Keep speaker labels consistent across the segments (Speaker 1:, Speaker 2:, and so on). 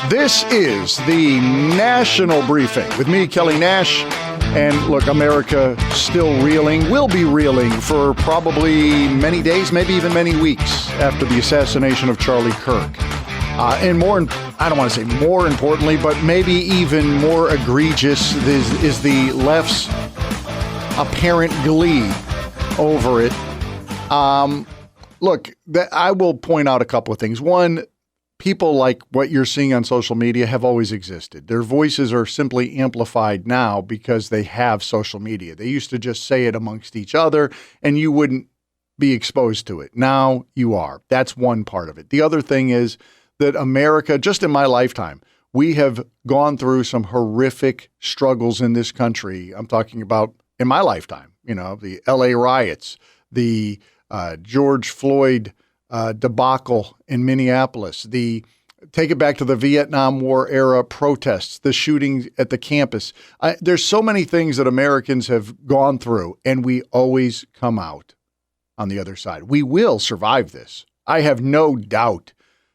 Speaker 1: This is the National Briefing with me, Kelly Nash. And look, America still reeling, will be reeling for probably many days, maybe even many weeks after the assassination of Charlie Kirk. And more, I don't want to say more importantly, but maybe even more egregious is the left's apparent glee over it. Look, I will point out a couple of things. One, people like what you're seeing on social media have always existed. Their voices are simply amplified now because they have social media. They used to just say it amongst each other and you wouldn't be exposed to it. Now you are. That's one part of it. The other thing is that America, just in my lifetime, we have gone through some horrific struggles in this country. I'm talking about in my lifetime, the LA riots, the George Floyd debacle in Minneapolis, take it back to the Vietnam War era protests, the shootings at the campus. There's so many things that Americans have gone through, and we always come out on the other side. We will survive this. I have no doubt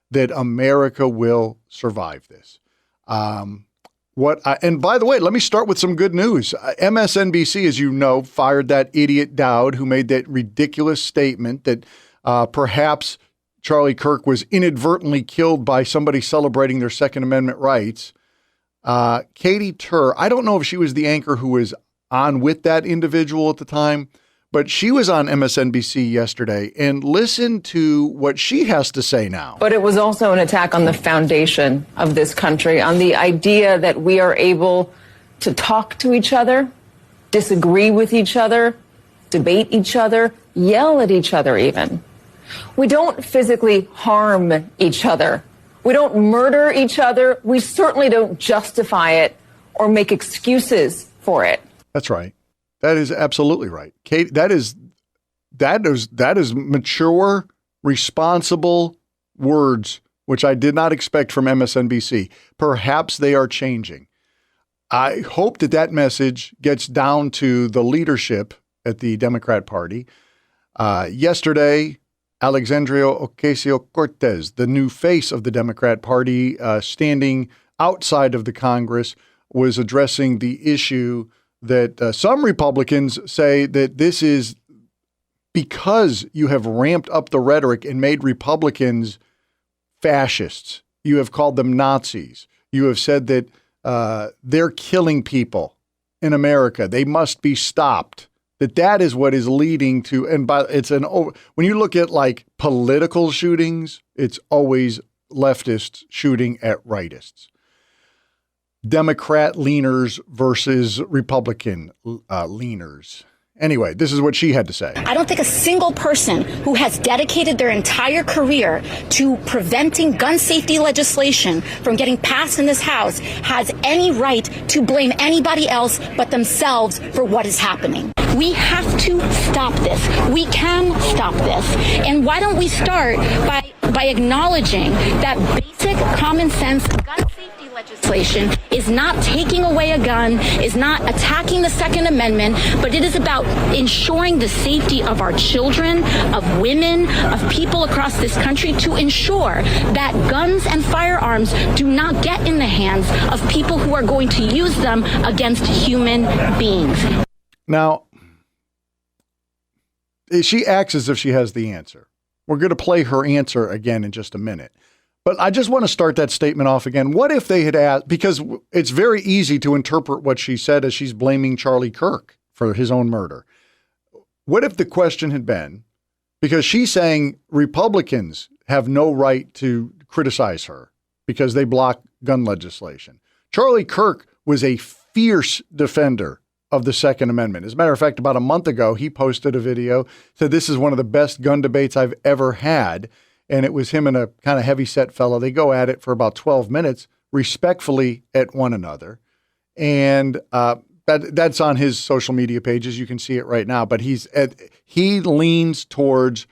Speaker 1: that America will survive this. And by the way, let me start with some good news. MSNBC, as you know, fired that idiot Dowd who made that ridiculous statement that perhaps Charlie Kirk was inadvertently killed by somebody celebrating their Second Amendment rights. Katie Tur, I don't know if she was the anchor who was on with that individual at the time, but she was on MSNBC yesterday, and listen to what she has to say now.
Speaker 2: But it was also an attack on the foundation of this country, on the idea that we are able to talk to each other, disagree with each other, debate each other, yell at each other even. We don't physically harm each other. We don't murder each other. We certainly don't justify it or make excuses for it.
Speaker 1: That's right. That is absolutely right. Kate, that is mature, responsible words, which I did not expect from MSNBC. Perhaps they are changing. I hope that message gets down to the leadership at the Democrat Party. Yesterday, Alexandria Ocasio-Cortez, the new face of the Democrat Party, standing outside of the Congress, was addressing the issue that some Republicans say that this is because you have ramped up the rhetoric and made Republicans fascists. You have called them Nazis. You have said that they're killing people in America. They must be stopped. That is what is leading to, when you look at like political shootings, it's always leftists shooting at rightists. Democrat leaners versus Republican leaners. Anyway, this is what she had to say.
Speaker 3: I don't think a single person who has dedicated their entire career to preventing gun safety legislation from getting passed in this House has any right to blame anybody else but themselves for what is happening. We have to stop this. We can stop this. And why don't we start by acknowledging that basic common sense gun safety legislation is not taking away a gun, is not attacking the Second Amendment, but it is about ensuring the safety of our children, of women, of people across this country, to ensure that guns and firearms do not get in the hands of people who are going to use them against human beings.
Speaker 1: Now, she acts as if she has the answer. We're going to play her answer again in just a minute. But I just want to start that statement off again. What if they had asked, because it's very easy to interpret what she said as she's blaming Charlie Kirk for his own murder. What if the question had been, because she's saying Republicans have no right to criticize her because they block gun legislation. Charlie Kirk was a fierce defender of the Second Amendment. As a matter of fact, about a month ago, he posted a video, said this is one of the best gun debates I've ever had. And it was him and a kind of heavy-set fellow. They go at it for about 12 minutes, respectfully at one another. And that's on his social media pages. You can see it right now. But he leans towards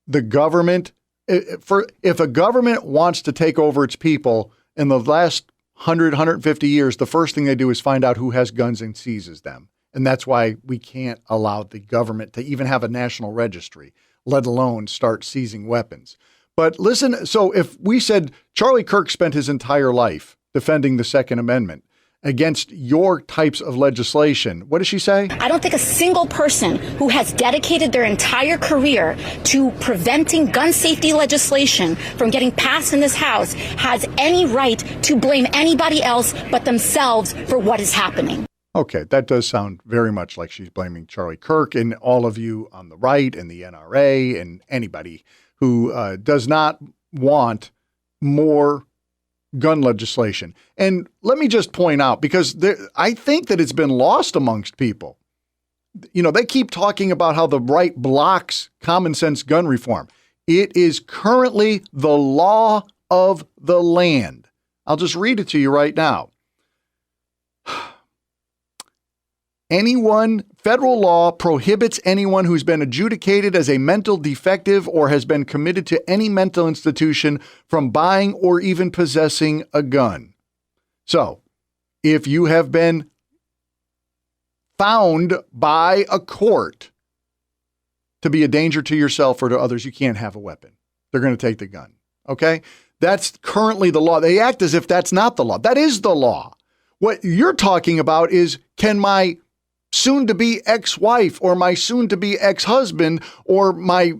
Speaker 1: the government. If a government wants to take over its people, in the last 100, 150 years, the first thing they do is find out who has guns and seizes them. And that's why we can't allow the government to even have a national registry, let alone start seizing weapons. But listen, so if we said Charlie Kirk spent his entire life defending the Second Amendment against your types of legislation, what does she say?
Speaker 3: I don't think a single person who has dedicated their entire career to preventing gun safety legislation from getting passed in this House has any right to blame anybody else but themselves for what is happening.
Speaker 1: Okay, that does sound very much like she's blaming Charlie Kirk and all of you on the right and the NRA and anybody who does not want more gun legislation. And let me just point out, because I think that it's been lost amongst people. You know, they keep talking about how the right blocks common sense gun reform. It is currently the law of the land. I'll just read it to you right now. Federal law prohibits anyone who's been adjudicated as a mental defective or has been committed to any mental institution from buying or even possessing a gun. So, if you have been found by a court to be a danger to yourself or to others, you can't have a weapon. They're going to take the gun. Okay? That's currently the law. They act as if that's not the law. That is the law. What you're talking about is, can my soon-to-be ex-wife or my soon-to-be ex-husband or my,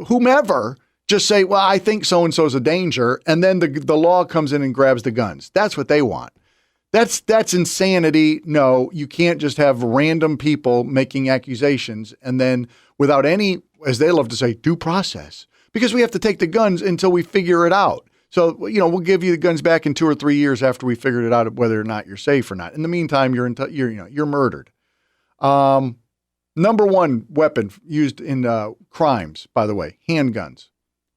Speaker 1: whomever just say, well, I think so-and-so's a danger, and then the law comes in and grabs the guns. That's what they want. That's insanity. No, you can't just have random people making accusations and then without any, as they love to say, due process, because we have to take the guns until we figure it out. So, we'll give you the guns back in 2 or 3 years after we figured it out whether or not you're safe or not. In the meantime, you're murdered. Number one weapon used in crimes, by the way, handguns.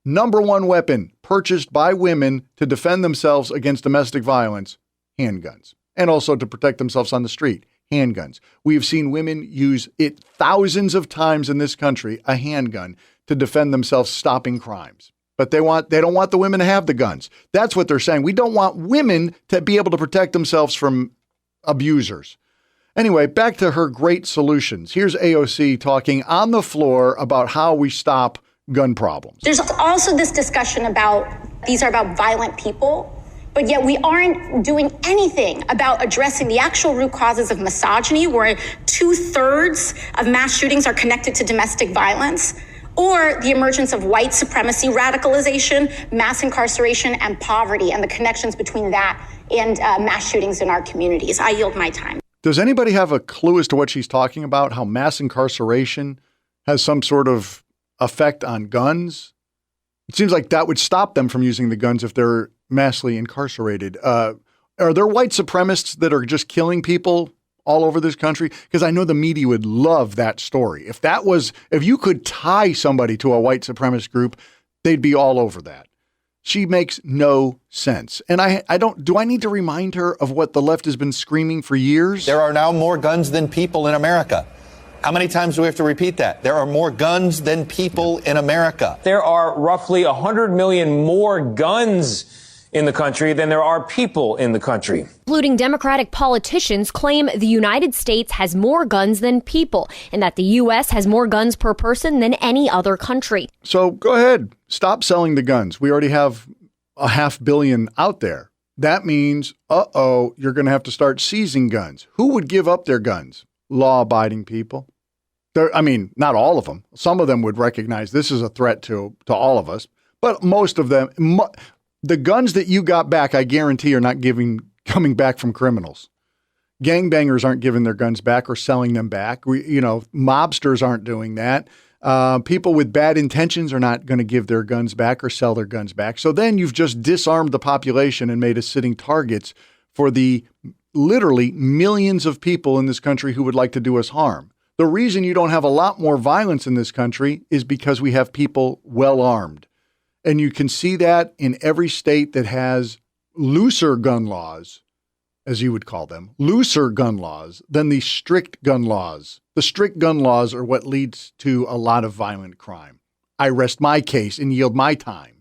Speaker 1: Number one weapon purchased by women to defend themselves against domestic violence, handguns. And also to protect themselves on the street, handguns. We've seen women use it thousands of times in this country, a handgun, to defend themselves stopping crimes. But they don't want the women to have the guns. That's what they're saying. We don't want women to be able to protect themselves from abusers. Anyway, back to her great solutions. Here's AOC talking on the floor about how we stop gun problems.
Speaker 3: There's also this discussion about these are about violent people, but yet we aren't doing anything about addressing the actual root causes of misogyny, where 2/3 of mass shootings are connected to domestic violence, or the emergence of white supremacy radicalization, mass incarceration, and poverty, and the connections between that and mass shootings in our communities. I yield my time.
Speaker 1: Does anybody have a clue as to what she's talking about? How mass incarceration has some sort of effect on guns? It seems like that would stop them from using the guns if they're massively incarcerated. Are there white supremacists that are just killing people all over this country? Because I know the media would love that story. If you could tie somebody to a white supremacist group, they'd be all over that. She makes no sense. And do I need to remind her of what the left has been screaming for years?
Speaker 4: There are now more guns than people in America. How many times do we have to repeat that? There are more guns than people in America.
Speaker 5: There are roughly 100 million more guns in the country than there are people in the country.
Speaker 6: Including Democratic politicians claim the United States has more guns than people and that the U.S. has more guns per person than any other country.
Speaker 1: So go ahead. Stop selling the guns. We already have 500 million out there. That means, you're going to have to start seizing guns. Who would give up their guns? Law-abiding people. Not all of them. Some of them would recognize this is a threat to all of us. But most of them, the guns that you got back, I guarantee, are not coming back from criminals. Gangbangers aren't giving their guns back or selling them back. Mobsters aren't doing that. People with bad intentions are not going to give their guns back or sell their guns back. So then you've just disarmed the population and made us sitting targets for the literally millions of people in this country who would like to do us harm. The reason you don't have a lot more violence in this country is because we have people well armed. And you can see that in every state that has looser gun laws, as you would call them, looser gun laws than the strict gun laws. The strict gun laws are what leads to a lot of violent crime. I rest my case and yield my time.